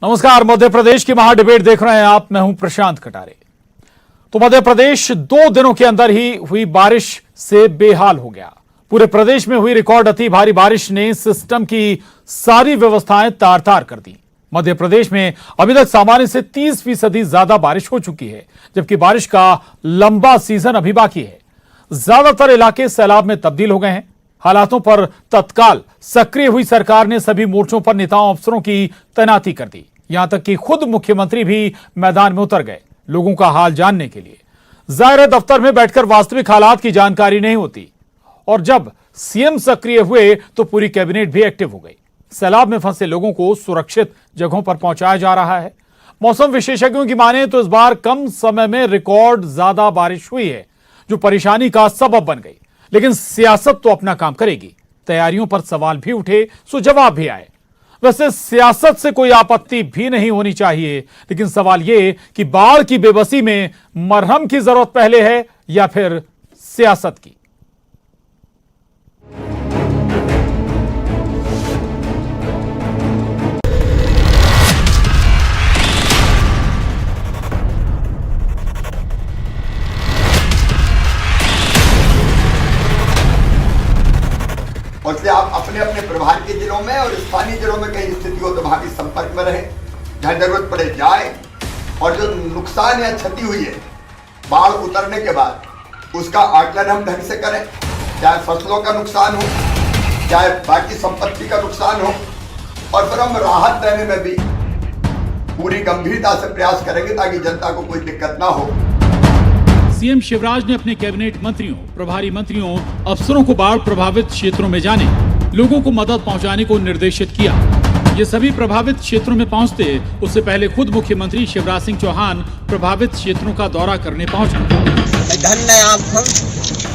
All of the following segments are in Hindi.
नमस्कार, मध्य प्रदेश की महाडिबेट देख रहे हैं आप। मैं हूं प्रशांत कटारे। तो मध्य प्रदेश 2 दिनों के अंदर ही हुई बारिश से बेहाल हो गया। पूरे प्रदेश में हुई रिकॉर्ड अति भारी बारिश ने सिस्टम की सारी व्यवस्थाएं तार तार कर दी। मध्य प्रदेश में अभी तक सामान्य से 30% ज्यादा बारिश हो चुकी है, जबकि बारिश का लंबा सीजन अभी बाकी है। ज्यादातर इलाके सैलाब में तब्दील हो गए हैं। हालातों पर तत्काल सक्रिय हुई सरकार ने सभी मोर्चों पर नेताओं अफसरों की तैनाती कर दी। यहां तक कि खुद मुख्यमंत्री भी मैदान में उतर गए लोगों का हाल जानने के लिए। जाहिर है, दफ्तर में बैठकर वास्तविक हालात की जानकारी नहीं होती, और जब सीएम सक्रिय हुए तो पूरी कैबिनेट भी एक्टिव हो गई। सैलाब में फंसे लोगों को सुरक्षित जगहों पर पहुंचाया जा रहा है। मौसम विशेषज्ञों की माने तो इस बार कम समय में रिकॉर्ड ज्यादा बारिश हुई है, जो परेशानी का सबब बन गई। लेकिन सियासत तो अपना काम करेगी। तैयारियों पर सवाल भी उठे, सो जवाब भी आए। वैसे सियासत से कोई आपत्ति भी नहीं होनी चाहिए, लेकिन सवाल यह कि बाढ़ की बेबसी में मरहम की जरूरत पहले है या फिर सियासत की। और इसलिए आप अपने अपने प्रभार के जिलों में और स्थानीय जिलों में कहीं स्थिति हो तो वहां भी संपर्क में रहें, जहां जरूरत पड़े जाए। और जो नुकसान या क्षति हुई है बाढ़ उतरने के बाद, उसका आकलन हम ढंग से करें, चाहे फसलों का नुकसान हो, चाहे बाकी संपत्ति का नुकसान हो। और फिर हम राहत देने में भी पूरी गंभीरता से प्रयास करेंगे ताकि जनता को कोई दिक्कत ना हो। सीएम शिवराज ने अपने कैबिनेट मंत्रियों, प्रभारी मंत्रियों, अफसरों को बाढ़ प्रभावित क्षेत्रों में जाने, लोगों को मदद पहुंचाने को निर्देशित किया। ये सभी प्रभावित क्षेत्रों में पहुंचते उससे पहले खुद मुख्यमंत्री शिवराज सिंह चौहान प्रभावित क्षेत्रों का दौरा करने पहुंचे। धन्य आपको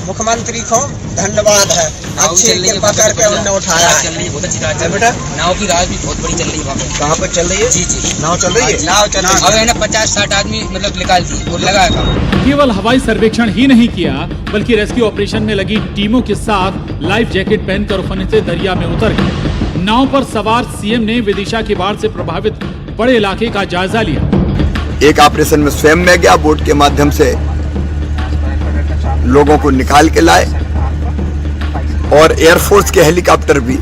मुख्यमंत्री को धन्यवाद है, अच्छी कृपा करके उन्होंने उठाया है। बहुत अच्छी राज बेटा, नाव की राज भी बहुत बड़ी चल रही है वहाँ पे। कहाँ पर चल रही है? जी जी, नाव चल रही है। नाव चल रही है। अब है ना 50-60 आदमी मतलब निकाल दी और लगा था। केवल हवाई सर्वेक्षण ही नहीं किया, बल्कि रेस्क्यू ऑपरेशन में लगी टीमों के साथ लाइफ जैकेट पहनकर उफनते दरिया में उतर गए। नाव पर सवार सीएम ने विदिशा की बाढ़ से प्रभावित बड़े इलाके का जायजा लिया। एक ऑपरेशन में स्वयं में गया, बोट के माध्यम से लोगों को निकाल के लाए, और एयरफोर्स के हेलीकॉप्टर भी,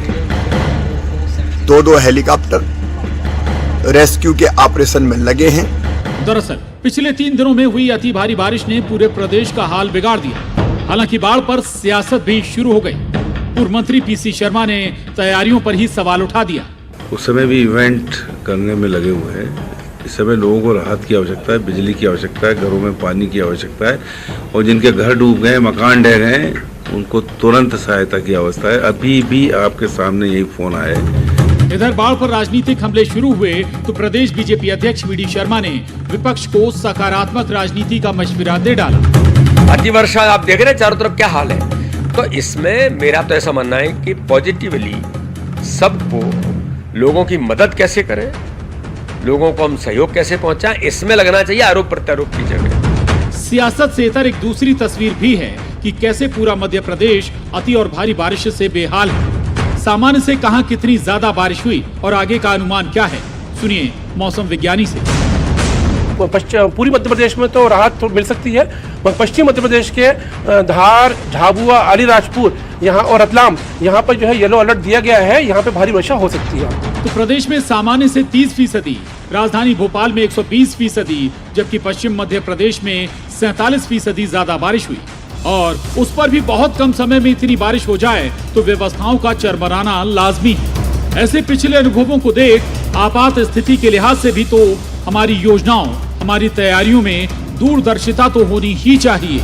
2 हेलीकॉप्टर रेस्क्यू के ऑपरेशन में लगे हैं। दरअसल पिछले 3 दिनों में हुई अति भारी बारिश ने पूरे प्रदेश का हाल बिगाड़ दिया। हालांकि बाढ़ पर सियासत भी शुरू हो गई। पूर्व मंत्री पीसी शर्मा ने तैयारियों पर ही सवाल उठा दिया। उस समय भी इवेंट करने में लगे हुए हैं। इस समय लोगों को राहत की आवश्यकता है, बिजली की आवश्यकता है, घरों में पानी की आवश्यकता है, और जिनके घर डूब गए, मकान ढह गए, उनको तुरंत सहायता की आवश्यकता है। अभी भी आपके सामने यही फोन आया है। इधर बाढ़ पर राजनीतिक हमले शुरू हुए तो प्रदेश बीजेपी अध्यक्ष वीडी शर्मा ने विपक्ष को सकारात्मक राजनीति का मशविरा दे डाला। अतिवर्षा आप देख रहे हैं चारों तरफ क्या हाल है। तो इसमें मेरा तो ऐसा मानना है कि पॉजिटिवली सबको लोगों की मदद कैसे करें, लोगों को हम सहयोग कैसे पहुंचाएं, इसमें लगना चाहिए, आरोप प्रत्यारोप की जगह। सियासत से इतर एक दूसरी तस्वीर भी है कि कैसे पूरा मध्य प्रदेश अति और भारी बारिश से बेहाल है। सामान्य से कहां कितनी ज्यादा बारिश हुई और आगे का अनुमान क्या है, सुनिए मौसम विज्ञानी से। पूरी मध्य प्रदेश में तो राहत तो मिल सकती है, मगर पश्चिमी मध्य प्रदेश के धार, झाबुआ, अलीराजपुर यहाँ और रतलाम, यहाँ पर जो है येलो अलर्ट दिया गया है। यहाँ पे भारी वर्षा हो सकती है। तो प्रदेश में सामान्य से 30%, राजधानी भोपाल में 120%, जबकि पश्चिम मध्य प्रदेश में 47% ज्यादा बारिश हुई। और उस पर भी बहुत कम समय में इतनी बारिश हो जाए तो व्यवस्थाओं का चरमराना लाजमी है। ऐसे पिछले अनुभवों को देख आपात स्थिति के लिहाज से भी तो हमारी योजनाओं, हमारी तैयारियों में दूरदर्शिता तो होनी ही चाहिए।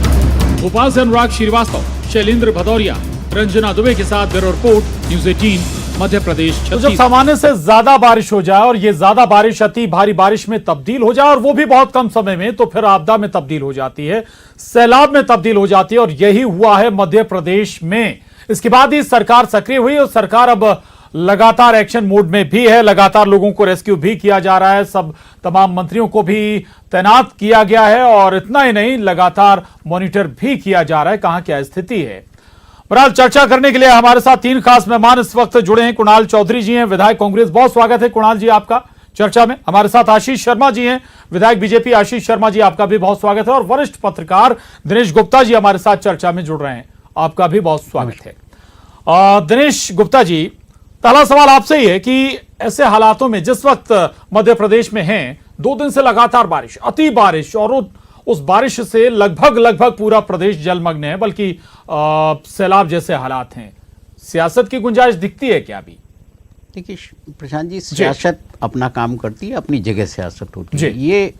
भोपाल से अनुराग श्रीवास्तव, शैलेंद्र भदौरिया, रंजना दुबे के साथ bureau report, news 18 Madhya Pradesh. तो जब सामान्य से ज्यादा बारिश हो जाए और ये ज्यादा बारिश अति भारी बारिश में तब्दील हो जाए, और वो भी बहुत कम समय में, तो फिर आपदा में तब्दील हो जाती है, सैलाब में तब्दील हो जाती है। और यही हुआ है मध्य प्रदेश में। इसके बाद ही सरकार सक्रिय हुई और सरकार अब लगातार एक्शन मोड में भी है। लगातार लोगों को रेस्क्यू भी किया जा रहा है, सब तमाम मंत्रियों को भी तैनात किया गया है, और इतना ही नहीं, लगातार मॉनिटर भी किया जा रहा है कहां क्या स्थिति है। बहरहाल चर्चा करने के लिए हमारे साथ 3 खास मेहमान इस वक्त जुड़े हैं। कुणाल चौधरी जी हैं, विधायक कांग्रेस। बहुत स्वागत है कुणाल जी आपका। चर्चा में हमारे साथ आशीष शर्मा जी हैं, विधायक बीजेपी। आशीष शर्मा जी, आपका भी बहुत स्वागत है। और वरिष्ठ पत्रकार दिनेश गुप्ता जी हमारे साथ चर्चा में जुड़ रहे हैं, आपका भी बहुत स्वागत है। दिनेश गुप्ता जी, पहला सवाल आपसे ही है कि ऐसे हालातों में जिस वक्त मध्य प्रदेश में हैं, 2 दिन से लगातार बारिश, अति बारिश, और उस बारिश से लगभग पूरा प्रदेश जलमग्न है, बल्कि सैलाब जैसे हालात हैं। सियासत की गुंजाइश दिखती है क्या अभी? देखिए प्रशांत जी, सियासत अपना काम करती है, अपनी जगह सियासत होती है। ये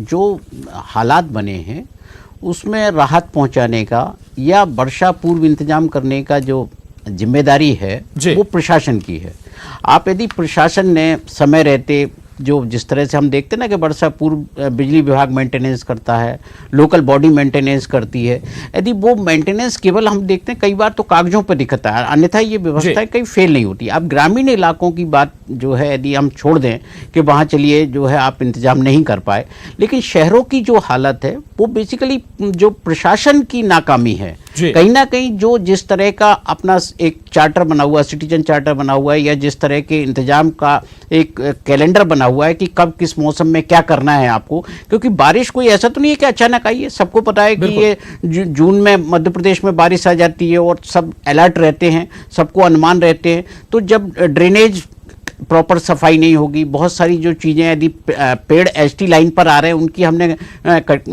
जो हालात बने हैं उसमें राहत पहुंचाने का या वर्षा पूर्व इंतजाम करने का जो जिम्मेदारी है वो प्रशासन की है। आप यदि प्रशासन ने समय रहते, जो जिस तरह से हम देखते हैं ना कि वर्षा पूर्व बिजली विभाग मेंटेनेंस करता है, लोकल बॉडी मेंटेनेंस करती है, यदि वो मेंटेनेंस केवल हम देखते हैं कई बार तो कागजों पर दिखता है, अन्यथा ये व्यवस्थाएं कहीं फेल नहीं होती। अब ग्रामीण इलाकों की बात जो है यदि हम छोड़ दें कि वहाँ चलिए जो है आप इंतजाम नहीं कर पाए, लेकिन शहरों की जो हालत है वो बेसिकली जो प्रशासन की नाकामी है। कहीं ना कहीं जो जिस तरह का अपना एक चार्टर बना हुआ, सिटीजन चार्टर बना हुआ है, या जिस तरह के इंतजाम का एक कैलेंडर बना हुआ है कि कब किस मौसम में क्या करना है आपको, क्योंकि बारिश कोई ऐसा तो नहीं है कि अचानक आई है। सबको पता है कि ये जून में मध्य प्रदेश में बारिश आ जाती है और सब अलर्ट रहते हैं, सबको अनुमान रहते हैं। तो जब ड्रेनेज प्रॉपर सफाई नहीं होगी, बहुत सारी जो चीज़ें, यदि पेड़ एसटी लाइन पर आ रहे हैं उनकी हमने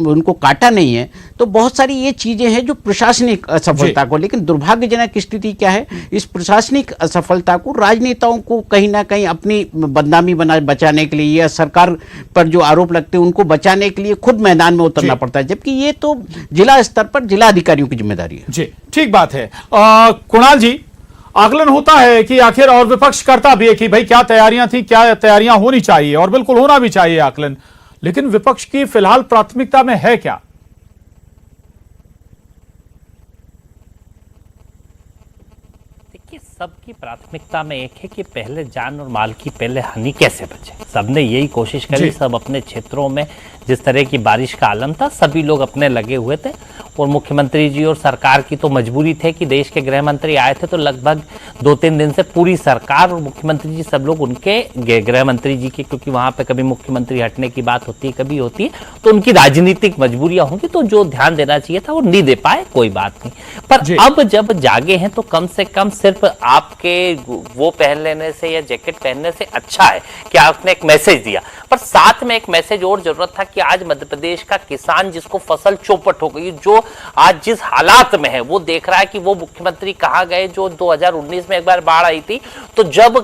उनको काटा नहीं है, तो बहुत सारी ये चीज़ें हैं जो प्रशासनिक असफलता को, लेकिन दुर्भाग्यजनक स्थिति क्या है, इस प्रशासनिक असफलता को राजनेताओं को कहीं ना कहीं अपनी बदनामी बचाने के लिए या सरकार पर जो आरोप लगते हैं उनको बचाने के लिए खुद मैदान में उतरना पड़ता है, जबकि ये तो जिला स्तर पर जिला अधिकारियों की जिम्मेदारी है। जी ठीक बात है। कुणाल जी, आकलन होता है कि आखिर, और विपक्ष करता भी है कि भाई क्या तैयारियां थी, क्या तैयारियां होनी चाहिए, और बिल्कुल होना भी चाहिए आकलन, लेकिन विपक्ष की फिलहाल प्राथमिकता में है क्या? देखिए, सबकी प्राथमिकता में एक है कि पहले जान और माल की पहले हानि कैसे बचे। सबने यही कोशिश करी, सब अपने क्षेत्रों में जिस तरह की बारिश का आलम था सभी लोग अपने लगे हुए थे, और मुख्यमंत्री जी और सरकार की तो मजबूरी थे कि देश के गृह मंत्री आए थे, तो लगभग 2-3 दिन से पूरी सरकार और मुख्यमंत्री जी सब लोग उनके गृह मंत्री जी के, क्योंकि वहां पे कभी मुख्यमंत्री हटने की बात होती है, कभी होती है, तो उनकी राजनीतिक मजबूरियां होंगी, तो जो ध्यान देना चाहिए था वो नहीं दे पाए, कोई बात नहीं। पर अब जब जागे हैं तो कम से कम सिर्फ आपके वो पहन लेने से या जैकेट पहनने से अच्छा है कि आपने एक मैसेज दिया, पर साथ में एक मैसेज और जरूरत था कि आज मध्य प्रदेश का किसान जिसको फसल चौपट हो गई, जो आज जिस हालात में है, वो देख रहा है कि वो मुख्यमंत्री कहाँ गए जो 2019 में एक बार बाढ़ आई थी, तो जब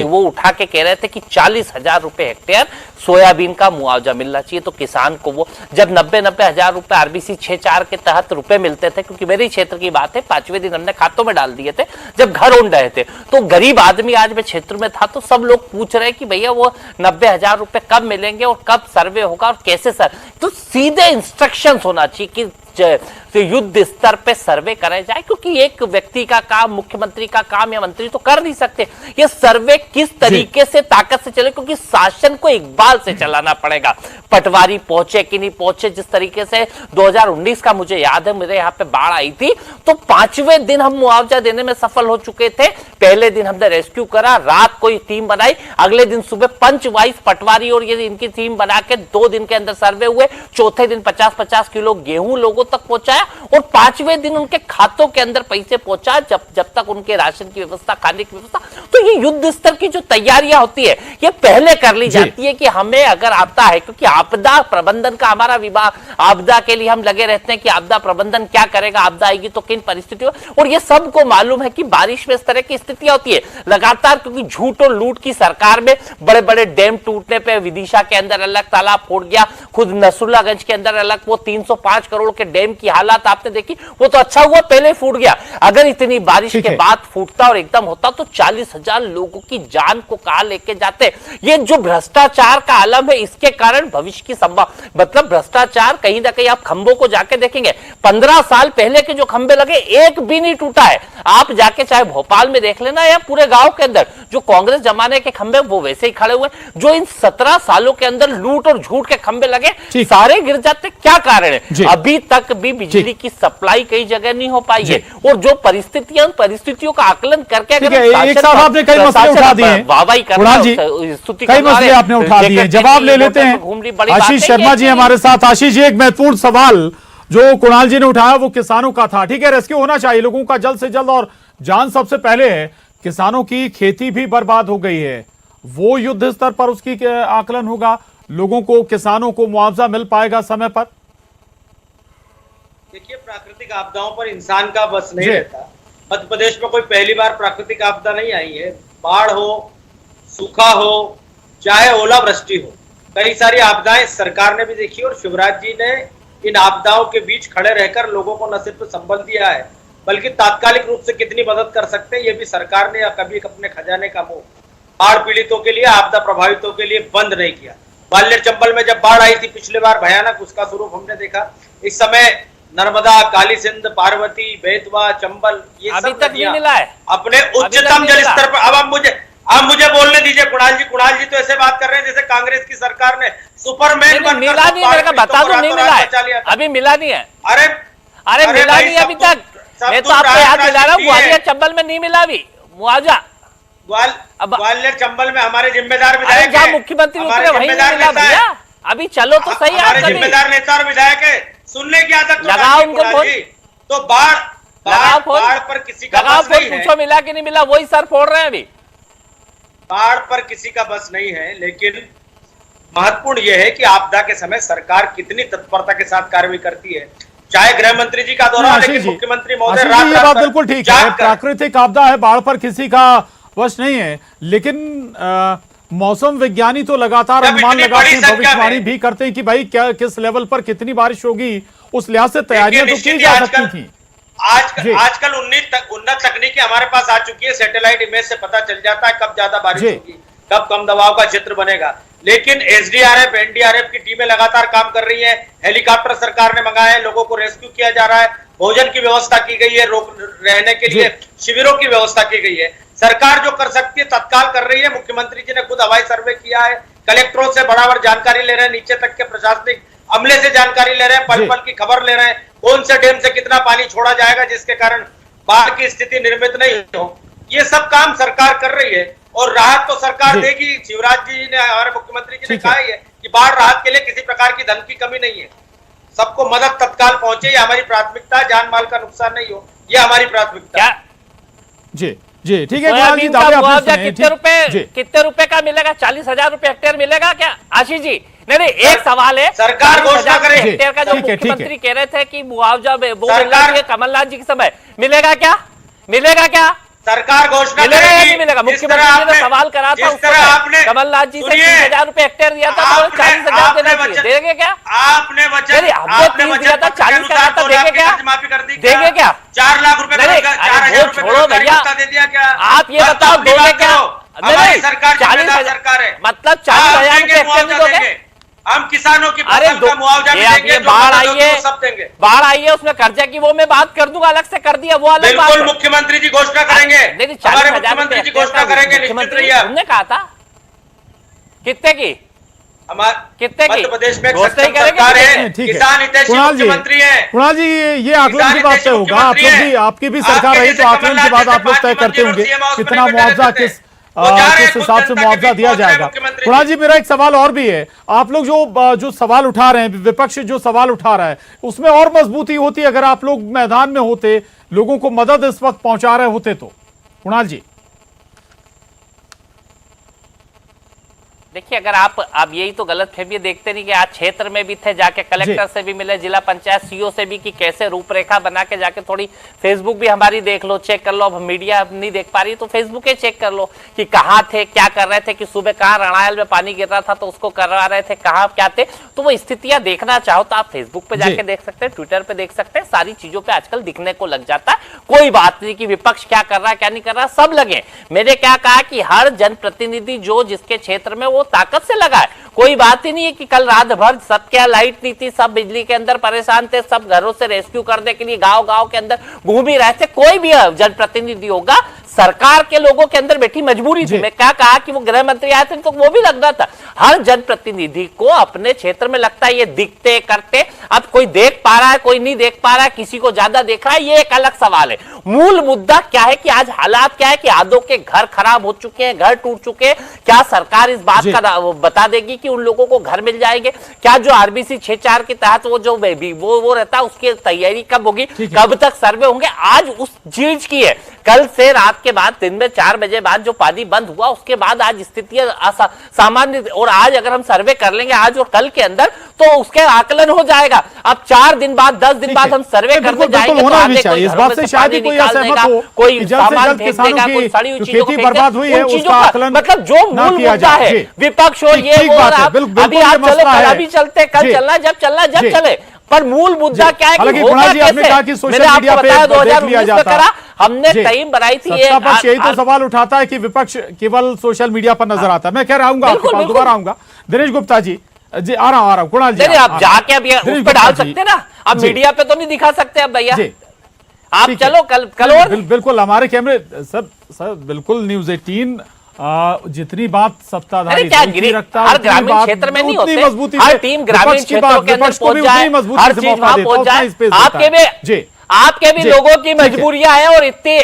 वो उठा के कह रहे थे कि 40,000 रुपए हेक्टेयर सोयाबीन का मुआवजा मिलना चाहिए, तो किसान को वो जब 90 हजार रुपए आरबीसी 6-4 के तहत रुपए मिलते थे, क्योंकि मेरे क्षेत्र की बात है, 5वें दिन हमने खातों में डाल दिए थे जब घर उड़ रहे थे, तो गरीब आदमी आज मैं क्षेत्र में था, तो सब लोग पूछ रहे कि भैया वो 90,000 रुपए कब मिलेंगे और कब सर्वे होगा और कैसे सर, तो सीधे इंस्ट्रक्शंस होना चाहिए कि तो युद्ध स्तर पे सर्वे कराया जाए, क्योंकि एक व्यक्ति का काम, मुख्यमंत्री का काम या मंत्री तो कर नहीं सकते। ये सर्वे किस तरीके से ताकत से चले, क्योंकि शासन को इकबाल से चलाना पड़ेगा। पटवारी पहुंचे कि नहीं पहुंचे, जिस तरीके से 2019 का मुझे याद है, मेरे यहाँ पे बाढ़ आई थी, तो 5वें दिन हम मुआवजा देने में सफल हो चुके थे। पहले दिन हमने रेस्क्यू करा, रात को टीम बनाई, अगले दिन सुबह पंच वाइज पटवारी और ये इनकी टीम बना के 2 दिन के अंदर सर्वे हुए। चौथे दिन 50-50 किलो गेहूं लोगों तक पहुंचाया, और 5वें दिन उनके खातों के अंदर पैसे पहुंचा, जब तक उनके राशन की व्यवस्था, खाने की व्यवस्था। तो ये युद्ध स्तर की जो तैयारियां होती है ये पहले कर ली जाती है कि हमें अगर आता है, क्योंकि आपदा प्रबंधन का हमारा विभाग, आपदा के लिए हम लगे रहते हैं कि आपदा प्रबंधन क्या करेगा, आपदा आएगी तो किन परिस्थितियों, और ये सबको मालूम है कि बारिश में इस तरह की स्थितियां होती है लगातार, क्योंकि झूठ और लूट की सरकार में बड़े बड़े डैम टूटने पे विदिशा के अंदर अलग तालाब फूट गया, खुद नसरुल्लागंज के अंदर अलग, वो 305 करोड़ के डैम की हालात आपने देखी, वो तो अच्छा हुआ पहले फूट गया, अगर इतनी बारिश के बाद फूटता और एकदम होता तो 40,000 लोगों की जान को कहां लेके जाते। ये जो भ्रष्टाचार का आलम है, इसके कारण भविष्य की संभावना, मतलब भ्रष्टाचार कहीं ना कहीं आप खंभों को जाके देखेंगे, 15 साल पहले के जो खंभे लगे एक भी नहीं टूटा है। आप जाके चाहे भोपाल में देख लेना या पूरे गांव के अंदर जो कांग्रेस जमाने के खंभे वो वैसे ही खड़े हुए, जो इन 17 सालों के अंदर लूट और झूठ के खंभे लगे सारे गिर जाते। क्या कारण है? अभी तक भी बिजली की सप्लाई कई जगह नहीं हो पाई है, और जो परिस्थितियों का आकलन करके एक साथ आपने कई मसले उठा दिए हैं, कुणाल जी कई मसले आपने उठा दिए, जवाब ले लेते हैं। आशीष शर्मा जी हमारे साथ। आशीष जी, एक महत्वपूर्ण सवाल जो कुणाल जी ने उठाया वो किसानों का था। ठीक है, रेस्क्यू होना चाहिए लोगों का जल्द से जल्द, और जान सबसे पहले है। किसानों की खेती भी बर्बाद हो गई है, वो युद्ध स्तर पर उसकी आकलन होगा, लोगों को, किसानों को मुआवजा मिल पाएगा समय पर? देखिए, प्राकृतिक आपदाओं पर इंसान का बस नहीं रहता। मध्य प्रदेश में कोई पहली बार प्राकृतिक आपदा नहीं आई है। बाढ़ हो, सूखा हो, चाहे ओलावृष्टि हो, कई सारी आपदाएं सरकार ने भी देखी, और शिवराज जी ने इन आपदाओं के बीच खड़े रहकर लोगों को न सिर्फ संबल दिया है, बल्कि तात्कालिक रूप से कितनी मदद कर सकते हैं ये भी सरकार ने कभी अपने खजाने का मुंह बाढ़ पीड़ितों के लिए, आपदा प्रभावितों के लिए बंद नहीं किया। ग्वालियर चंबल में जब बाढ़ आई थी पिछले बार भयानक, उसका स्वरूप हमने देखा। इस समय नर्मदा, काली सिंध, पार्वती, बेतवा, चंबल, ये अभी सब तक नहीं मिला है अपने उच्चतम जल स्तर पर। अब मुझे बोलने दीजिए कुणाल जी तो ऐसे बात कर रहे हैं जैसे कांग्रेस की सरकार ने सुपरमैन बनकर मिला नहीं, मेरे को बता दो, नहीं मिला है, अभी मिला नहीं है। अरे मिला नहीं अभी तक। मैं तो आपको याद दिला रहा हूँ, ग्वालियर चंबल में नहीं मिला अभी मुआवजा। ग्वालियर चंबल में हमारे जिम्मेदार विधायक, जहाँ मुख्यमंत्री उतरे वही नहीं मिला भैया। अभी चलो तो सही, हमारे जिम्मेदार नेता और विधायक है, सुनने की आदत लगाओ उनको फोन। तो बाढ़ पर किसी का बस नहीं है। पूछो मिला कि नहीं मिला, वही सर फोड़ रहे हैं अभी। बाढ़ पर किसी का बस नहीं है, लेकिन महत्वपूर्ण यह है कि आपदा के समय सरकार कितनी तत्परता के साथ कार्रवाई करती है। चाहे गृह मंत्री जी का दौरा, लेकिन मुख्यमंत्री महोदय ये बात बिल्कुल ठीक है, प्राकृतिक आपदा है, बाढ़ पर किसी का वश नहीं है, लेकिन मौसम विज्ञानी तो लगातार अनुमान लगाते हैं, भविष्यवाणी भी करते हैं कि भाई क्या किस लेवल पर कितनी बारिश होगी, उस लिहाज से तैयारियां तो की जा सकती थी। आजकल उन्नत तकनीकी हमारे पास आ चुकी है, सैटेलाइट इमेज से पता चल जाता है कब ज्यादा बारिश होगी, कब कम दबाव का क्षेत्र बनेगा। लेकिन एसडीआरएफ, एनडीआरएफ की टीमें लगातार काम कर रही हैं, हेलीकॉप्टर सरकार ने मंगाए हैं, लोगों को रेस्क्यू किया जा रहा है, भोजन की व्यवस्था की गई है, रहने के लिए शिविरों की व्यवस्था की गई है। सरकार जो कर सकती है तत्काल कर रही है। मुख्यमंत्री जी ने खुद हवाई सर्वे किया है, कलेक्टरों से बराबर जानकारी ले रहे हैं, नीचे तक के प्रशासनिक अमले से जानकारी ले रहे हैं, पल पल की खबर ले रहे हैं, कौन से डैम से कितना पानी छोड़ा जाएगा जिसके कारण बाढ़ की स्थिति निर्मित नहीं हो। ये सब काम सरकार कर रही है, और राहत तो सरकार देगी। शिवराज जी ने, हमारे मुख्यमंत्री जी ने कहा है कि बाढ़ राहत के लिए किसी प्रकार की धन की कमी नहीं है, सबको मदद तत्काल पहुंचे, ये हमारी प्राथमिकता, जान माल का नुकसान नहीं हो, ये हमारी प्राथमिकता। जी ठीक है। कितने रुपए का मिलेगा? 40,000 रुपए हेक्टेयर मिलेगा क्या आशीष जी? नहीं, एक सवाल है, सरकार घोषणा करे हेक्टेयर का जो मुख्यमंत्री कह रहे थे कि मुआवजा वो मिलना चाहिए कमलनाथ जी के समय, मिलेगा क्या? सरकार घोषणा मिलेगा या नहीं मिलेगा? मुख्यमंत्री ने सवाल करा था उस समय, कमलनाथ जी से 30,000 रुपए हेक्टेयर दिया था, तो 40,000 देना चाहिए, देंगे क्या? आपने वचन दिया था, 40 का था, देंगे क्या? देंगे क्या? 4 लाख रुपए, 4,000 छोड़ो भैया, आप ये बताओ दोगे क्या? हमारी सरकार 40,000 है, मतलब 40,000 रुपए हेक्टेयर भी दोगे? हम किसानों की फसल का मुआवजा भी देंगे, बाढ़ आई है, सब देंगे। बाढ़ आई है, उसमें कर्जा की वो मैं बात कर दूंगा, अलग से कर दिया वो अलग बात। बिल्कुल मुख्यमंत्री जी घोषणा करेंगे, हमारे मुख्यमंत्री जी घोषणा करेंगे, निश्चित रहिए। हमने कहा था कितने की, कितने की मध्य प्रदेश में सरकार है, किसान हितैषी मुख्यमंत्री है। कुणाल जी, ये आकलन की बात तय होगा, आप लोग भी, आपकी भी सरकार रही तो आकलन की बात आप लोग तय करते होंगे कितना मुआवजा, किस हिसाब से मुआवजा दिया जाएगा। कुणाल जी, मेरा एक सवाल और भी है, आप लोग जो सवाल उठा रहे हैं, विपक्ष जो सवाल उठा रहा है, उसमें और मजबूती होती अगर आप लोग मैदान में होते, लोगों को मदद इस वक्त पहुंचा रहे होते तो। कुणाल जी, देखिए, अगर आप यही तो गलत फहमी देखते नहीं कि आज क्षेत्र में भी थे, जाके कलेक्टर से भी मिले, जिला पंचायत सीईओ से भी, कि कैसे रूपरेखा बना के जाके थोड़ी फेसबुक भी हमारी देख लो, चेक कर लो। अब मीडिया नहीं देख पा रही तो फेसबुक ही चेक कर लो कि कहाँ थे, क्या कर रहे थे, कि सुबह कहाँ रणायल में पानी गिर रहा था तो उसको करवा रहे थे, कहाँ क्या थे। तो वो स्थितियां देखना चाहो तो आप फेसबुक पे जाके देख सकते हैं, ट्विटर पे देख सकते हैं, सारी चीजों पे आजकल दिखने को लग जाता है। कोई बात नहीं कि विपक्ष क्या कर रहा है क्या नहीं कर रहा, सब लगे। मैंने क्या कहा कि हर जनप्रतिनिधि जो जिसके क्षेत्र में वो ताकत से लगा है, कोई बात ही नहीं है कि कल रात भर सब क्या लाइट नहीं थी, सब बिजली के अंदर परेशान थे, सब घरों से रेस्क्यू करने के लिए गांव-गांव के अंदर घूम ही रहे थे। कोई भी जनप्रतिनिधि होगा सरकार के लोगों के अंदर बैठी मजबूरी थी। मैं क्या कहा कि वो गृह मंत्री आए थे तो वो भी लग रहा था हर जनप्रतिनिधि को अपने क्षेत्र में लगता है ये दिखते करते, अब कोई देख पा रहा है कोई नहीं देख पा रहा है, किसी को ज्यादा देख रहा है, ये एक अलग सवाल है। मूल मुद्दा क्या है कि आज हालात क्या है कि आधों के घर खराब हो चुके हैं, घर टूट चुके हैं। क्या सरकार इस बात का बता देगी कि उन लोगों को घर मिल जाएंगे? क्या जो आरबीसी 6-4 के तहत वो जो वो रहता है उसकी तैयारी कब होगी, कब तक सर्वे होंगे? आज उस चीज की है। कल से रात के बाद दिन में 4 बजे बाद जो पानी बंद हुआ उसके बाद आज स्थितियां सामान्य, और आज अगर हम सर्वे कर लेंगे आज और कल के अंदर तो उसके आकलन हो जाएगा। अब 4 दिन बाद 10 दिन बाद हम सर्वे करने जाएंगे तो आगे कोई इस बात से शायद ही कोई असहमत हो, कोई सामान फेंक देगा, कोई सड़ी हुई चीजों को बर्बाद हुई है उसका आकलन, मतलब जो मूल मुद्दा है विपक्ष और ये वो अभी आप चलो कल अभी चलते कल चलना जब चले, पर मूल मुद्दा क्या है कि होगा कैसे? मैंने आपको बताया 2019 में करा, हमने टाइम बनाई थी। यही तो सवाल उठाता है कि विपक्ष केवल सोशल मीडिया पर नजर आता है। मैं कह रहा हूँ दोबारा आऊंगा। दिनेश गुप्ता जी आ रहा हूँ कुणाल जी आप जाके अब उस पर डाल सकते ना, अब मीडिया पे तो नहीं दिखा सकते अब भैया आप। चलो कल और बिल्कुल हमारे कैमरे सर बिल्कुल न्यूज़ 18 जितनी बात सत्ताधारी रखता है हर ग्रामीण क्षेत्र में नहीं होते, हर टीम ग्रामीण क्षेत्रों के अंदर पहुंच जाए, हर चीज वहां पहुंच जाए। आपके भी लोगों की मजबूरियां हैं और इतने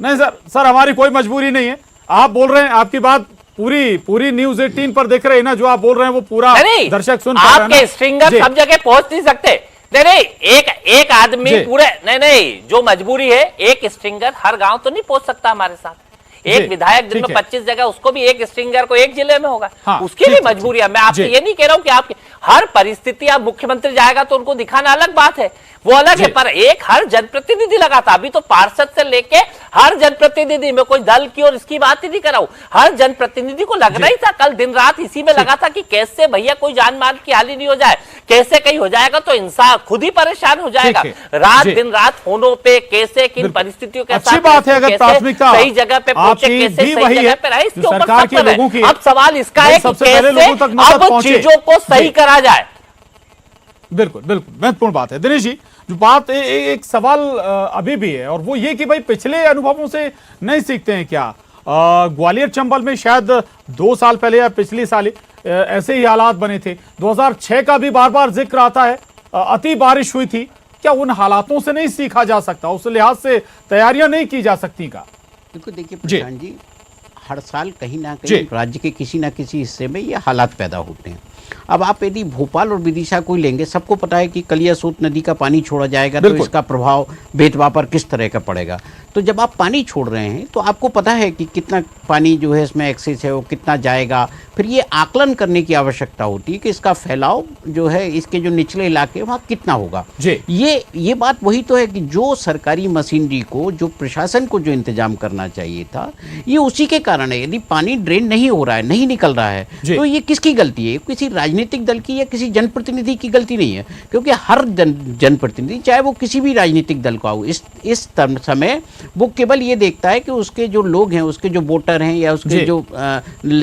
नहीं सर हमारी कोई मजबूरी नहीं है। आप बोल रहे हैं, आपकी बात पूरी न्यूज़ 18 पर देख रहे हैं ना, जो आप बोल रहे हैं वो पूरा दर्शक सुन पा रहे हैं। आपके स्ट्रिंगर सब जगह पहुंच नहीं सकते। नहीं एक आदमी पूरे नहीं जो मजबूरी है, एक स्ट्रिंगर हर गांव तो नहीं पहुंच सकता हमारे साथ। एक विधायक दिन में 25 जगह, उसको भी एक स्ट्रिंगर को एक जिले में होगा, उसकी भी मजबूरी है। मैं आपसे ये नहीं कह रहा हूं कि आपकी हर परिस्थिति, आप मुख्यमंत्री जाएगा तो उनको दिखाना अलग बात है, वो अलग है, पर एक हर जनप्रतिनिधि लगा था। अभी तो पार्षद से लेके हर जनप्रतिनिधि में कोई दल की और इसकी बात ही नहीं कर रहा हूं, हर जनप्रतिनिधि को लगना ही था। कल दिन रात इसी में लगा था कि कैसे भैया कोई जान माल की हानि नहीं हो जाए, कैसे कहीं हो जाएगा तो इंसान खुद ही परेशान हो जाएगा। रात दिन रात फोनों पे कैसे किन परिस्थितियों के साथ, अच्छी बात है अगर प्राथमिकता सही जगह पे पहुंचे, कैसे सही जगह पे रहे, इसके ऊपर सरकार के लोगों की। अब सवाल इसका है कि कैसे अब चीजों को सही करा जाए। बिल्कुल महत्वपूर्ण बात है दिनेश जी। जो बात एक सवाल अभी भी है और वो ये कि भाई पिछले अनुभवों से नहीं सीखते हैं क्या? ग्वालियर चंबल में शायद 2 साल पहले या पिछले साल ऐसे ही हालात बने थे। 2006 का भी बार बार जिक्र आता है, अति बारिश हुई थी। क्या उन हालातों से नहीं सीखा जा सकता, उस लिहाज से तैयारियां नहीं की जा सकती का? देखो देखिए प्रशांत जी, हर साल कहीं ना कहीं राज्य के किसी ना किसी हिस्से में ये हालात पैदा होते हैं। अब आप यदि भोपाल और विदिशा को लेंगे, सबको पता है कि कलियासोत नदी का पानी छोड़ा जाएगा तो इसका प्रभाव बेतवा पर किस तरह का पड़ेगा। तो जब आप पानी छोड़ रहे हैं तो आपको पता है कि कितना पानी जो है इसमें एक्सेस है, वो कितना जाएगा। फिर ये आकलन करने की आवश्यकता होती है कि इसका फैलाव जो है इसके जो निचले इलाके वहाँ कितना होगा। ये बात वही तो है कि जो सरकारी मशीनरी को, जो प्रशासन को जो इंतजाम करना चाहिए था, ये उसी के कारण है। यदि पानी ड्रेन नहीं हो रहा है, नहीं निकल रहा है, तो ये किसकी गलती है? किसी राजनीतिक दल की या किसी जनप्रतिनिधि की गलती नहीं है, क्योंकि हर जनप्रतिनिधि चाहे वो किसी भी राजनीतिक दल का हो, इस समय वो केवल ये देखता है कि उसके जो लोग हैं, उसके जो वोटर हैं या उसके जो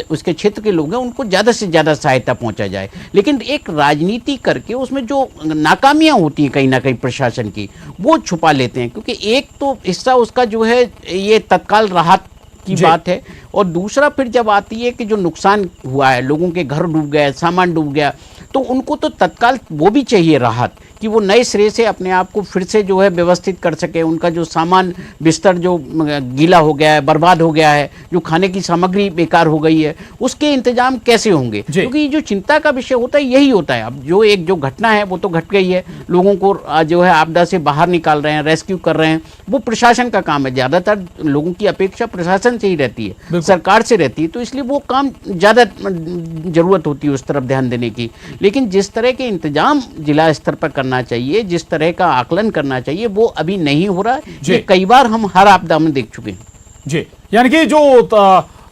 उसके क्षेत्र के लोग हैं, उनको ज़्यादा से ज़्यादा सहायता पहुंचा जाए। लेकिन एक राजनीति करके उसमें जो नाकामियां होती हैं कहीं ना कहीं प्रशासन की, वो छुपा लेते हैं, क्योंकि एक तो हिस्सा उसका जो है ये तत्काल राहत की बात है, और दूसरा फिर जब आती है कि जो नुकसान हुआ है, लोगों के घर डूब गए, सामान डूब गया, तो उनको तो तत्काल वो भी चाहिए राहत कि वो नए सिरे से अपने आप को फिर से जो है व्यवस्थित कर सके। उनका जो सामान बिस्तर जो गीला हो गया है, बर्बाद हो गया है, जो खाने की सामग्री बेकार हो गई है, उसके इंतजाम कैसे होंगे? क्योंकि जो चिंता का विषय होता है यही होता है। अब जो घटना है वो तो घट गई है, लोगों को जो है आपदा से बाहर निकाल रहे हैं, रेस्क्यू कर रहे हैं, वो प्रशासन का काम है। ज़्यादातर लोगों की अपेक्षा प्रशासन से ही रहती है, सरकार से रहती है, तो इसलिए वो काम ज़्यादा जरूरत होती है उस तरफ ध्यान देने की। लेकिन जिस तरह के इंतजाम जिला स्तर पर करना चाहिए, जिस तरह का आकलन करना चाहिए, वो अभी नहीं हो रहा है। ये कई बार हम हर आपदा में देख चुके हैं। जी, यानी कि जो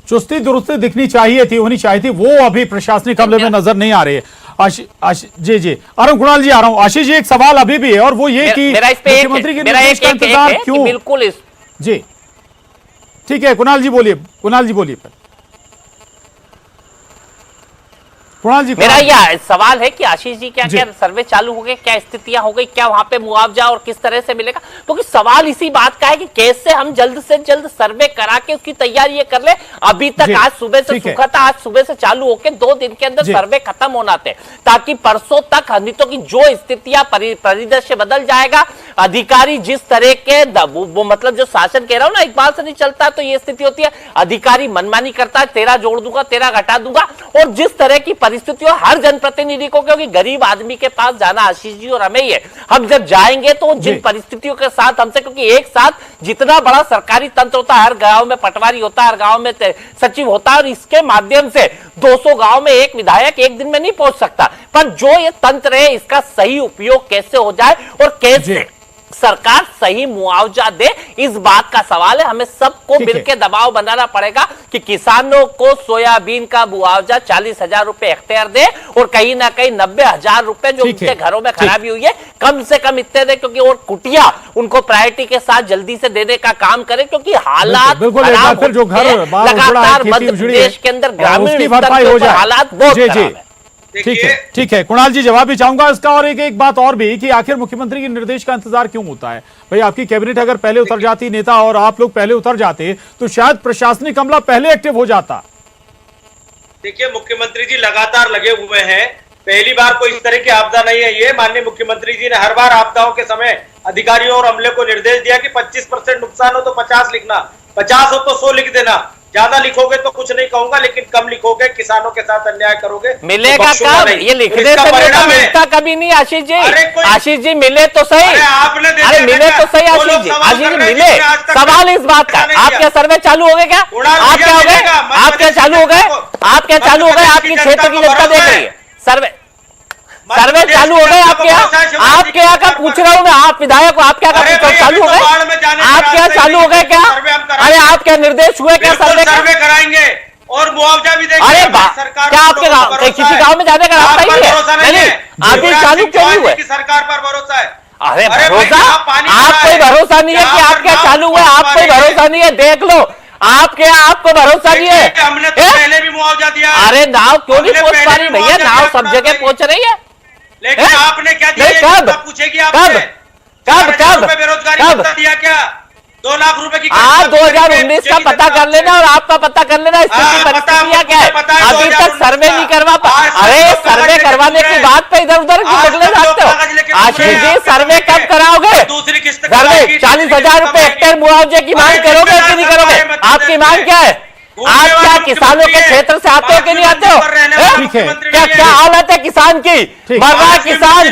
चुस्ती दुरुस्ती दिखनी चाहिए थी, होनी चाहिए थी, वो अभी प्रशासनिक अमले में नजर नहीं आ रही है। जी आ रहा हूं कुणाल जी, आ रहा हूं। आशीष जी, एक सवाल अभी भी है और वो ये कि मुख्यमंत्री के निर्देश का इंतजार क्यों? बिल्कुल जी ठीक है, कुणाल जी बोलिए। कुणाल जी, मेरा यह सवाल है कि आशीष जी क्या क्या सर्वे चालू हो गए, क्या स्थितियां हो गई, क्या वहां पे मुआवजा और किस तरह से मिलेगा? क्योंकि सवाल इसी बात का है कि कैसे हम जल्द से जल्द सर्वे करा के उसकी तैयारी ये कर ले। अभी तक आज सुबह से सूखा था, आज सुबह से चालू होके 2 दिन के अंदर सर्वे खत्म होना थे, ताकि परसों तक हनितों की जो स्थितियां परिदृश्य बदल जाएगा। अधिकारी जिस तरह के वो मतलब जो शासन कह रहा हूं ना, एक बार से नहीं चलता, तो ये स्थिति होती है। अधिकारी मनमानी करता है, 13 जोड़ दूंगा, 13 घटा दूंगा, और जिस तरह की परिस्थितियों हर जनप्रतिनिधि को, क्योंकि गरीब आदमी के पास जाना आशीष जी और हमें ही है, हम जब जाएंगे तो जिन परिस्थितियों के साथ हमसे, क्योंकि एक साथ जितना बड़ा सरकारी तंत्र होता है, हर गांव में पटवारी होता है, हर गांव में सचिव होता है, और इसके माध्यम से 200 गांव में एक विधायक एक दिन में नहीं पहुंच सकता। पर जो ये तंत्र है, इसका सही उपयोग कैसे हो जाए और कैसे सरकार सही मुआवजा दे, इस बात का सवाल है। हमें सबको मिलकर दबाव बनाना पड़ेगा कि किसानों को सोयाबीन का मुआवजा 40,000 रुपए हेक्टेयर दे, और कहीं ना कहीं 90,000 रुपए जो उनके घरों में खराबी हुई है कम से कम इतने दे, क्योंकि और कुटिया उनको प्रायोरिटी के साथ जल्दी से देने का काम करे, क्योंकि हालात लगातार मध्य प्रदेश के अंदर ग्रामीण स्तर पर हालात बहुत खराब है। ठीक है कुणाल जी, जवाब भी चाहूंगा इसका। और एक बात और भी कि आखिर मुख्यमंत्री के निर्देश का इंतजार क्यों होता है? भाई, आपकी कैबिनेट अगर पहले उतर जाती, नेता और आप लोग पहले उतर जाते, तो शायद प्रशासनिक अमला पहले एक्टिव हो जाता। देखिए, मुख्यमंत्री जी लगातार लगे हुए हैं, पहली बार कोई इस तरह की आपदा नहीं है ये। माननीय मुख्यमंत्री जी ने हर बार आपदाओं के समय अधिकारियों और अमले को निर्देश दिया कि 25% नुकसान हो तो 50 लिखना, 50 हो तो 100 लिख देना, ज्यादा लिखोगे तो कुछ नहीं कहूंगा, लेकिन कम लिखोगे किसानों के साथ अन्याय करोगे, मिलेगा कब? ये लिखने से मिलता कभी नहीं आशीष जी। आशीष जी मिले तो सही, अरे मिले तो सही आशीष जी, आशीष जी मिले। सवाल इस बात का, आप क्या सर्वे चालू हो गए? क्या आप क्या हो गए? आप क्या चालू हो गए? आप क्या चालू हो गए? आपकी क्षेत्र की जनता देख रही है, सर्वे चालू हो गए आपके यहाँ? आपके यहाँ का पूछ रहा हूँ मैं, आप विधायक हो, आप क्या चालू हो गए? आप क्या चालू हो गए? क्या अरे आप क्या निर्देश हुए? क्या सर्वे कराएंगे और मुआवजा भी देंगे? अरे क्या आपके गाँव किसी गाँव में जाने का रास्ता ही है? अभी चालू क्यों नहीं हुए? सरकार पर भरोसा है? अरे भरोसा, आप कोई भरोसा नहीं है कि आप क्या चालू हुआ? आप कोई भरोसा नहीं है, देख लो आपके, आपको भरोसा नहीं है। हमने तो पहले भी मुआवजा दिया। अरे नाव क्यों नहीं पहुंच पा रही भैया? नाव सब जगह पहुंच रही है, लेकिन आपने क्या दिया? कब पूछेगी कब कब कब बेरोजगारी भत्ता दिया क्या? 2 लाख रुपए की आप 2019 का पता कर लेना और आपका पता कर लेना, स्थिति परिस्थितियां क्या है। अभी तक सर्वे नहीं करवा पा। अरे सर्वे करवाने की बात पे इधर उधर क्यों निकले जाते हो? आशीष जी, सर्वे कब कराओगे? दूसरी किस्त सर्वे 40,000 रुपए हेक्टेयर मुआवजे की मांग करोगे कि नहीं करोगे? आपकी मांग क्या है? आप क्या किसानों के क्षेत्र से आते हो कि नहीं आते हो? ठीक है, क्या हालत है किसान की? मर रहा है किसान,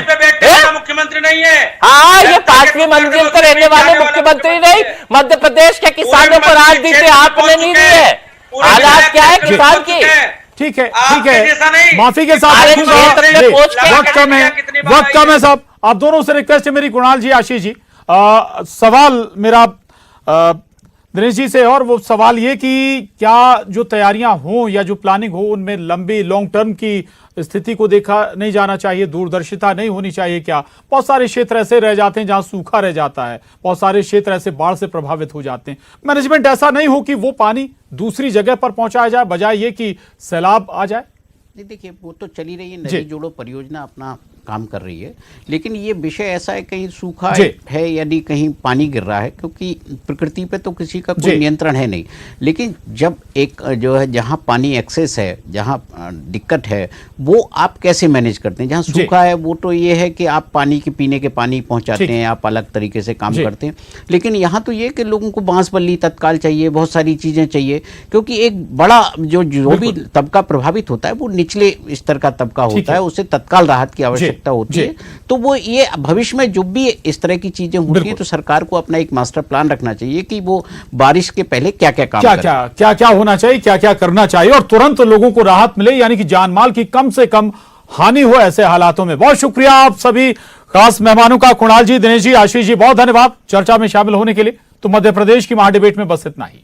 मुख्यमंत्री नहीं है। हाँ, ये 5वीं मंजिल पर रहने वाले मुख्यमंत्री नहीं, मध्य प्रदेश के किसानों को राजनीति आपने नहीं दी है। हालात क्या है किसान की? ठीक है, माफी के साथ वक्त कम है साहब। आप दोनों से रिक्वेस्ट है मेरी, कुणाल जी, आशीष जी। सवाल मेरा दिनेश जी से, और वो सवाल ये कि क्या जो तैयारियां हों या जो प्लानिंग हो, उनमें लंबी लॉन्ग टर्म की स्थिति को देखा नहीं जाना चाहिए, दूरदर्शिता नहीं होनी चाहिए क्या? बहुत सारे क्षेत्र ऐसे रह जाते हैं जहां सूखा रह जाता है, बहुत सारे क्षेत्र ऐसे बाढ़ से प्रभावित हो जाते हैं। मैनेजमेंट ऐसा नहीं हो कि वो पानी दूसरी जगह पर पहुंचाया जाए, बजाय ये कि सैलाब आ जाए? देखिए, वो तो चली रही है, नदी जोड़ो परियोजना अपना काम कर रही है, लेकिन ये विषय ऐसा है, कहीं सूखा है यदि कहीं पानी गिर रहा है, क्योंकि प्रकृति पे तो किसी का कोई नियंत्रण है नहीं। लेकिन जब एक जो है जहाँ पानी एक्सेस है, जहाँ दिक्कत है, वो आप कैसे मैनेज करते हैं? जहाँ सूखा है वो तो ये है कि आप पानी के पीने के पानी पहुँचाते हैं, आप अलग तरीके से काम करते हैं। लेकिन यहाँ तो ये कि लोगों को बांस बल्ली तत्काल चाहिए, बहुत सारी चीज़ें चाहिए, क्योंकि एक बड़ा जो भी तबका प्रभावित होता है वो निचले स्तर का तबका होता है, उसे तत्काल राहत की आवश्यकता होती है। तो वो ये भविष्य में जो भी इस तरह की चीजें होती है, तो सरकार को अपना एक मास्टर प्लान रखना चाहिए कि वो बारिश के पहले क्या क्या काम क्या होना चाहिए, क्या क्या करना चाहिए, और तुरंत लोगों को राहत मिले, यानी कि जान माल की कम से कम हानि हो ऐसे हालातों में। बहुत शुक्रिया आप सभी खास मेहमानों का, कुणाल जी, दिनेश जी, आशीष जी, बहुत धन्यवाद चर्चा में शामिल होने के लिए। तो मध्य प्रदेश की महाडिबेट में बस इतना ही।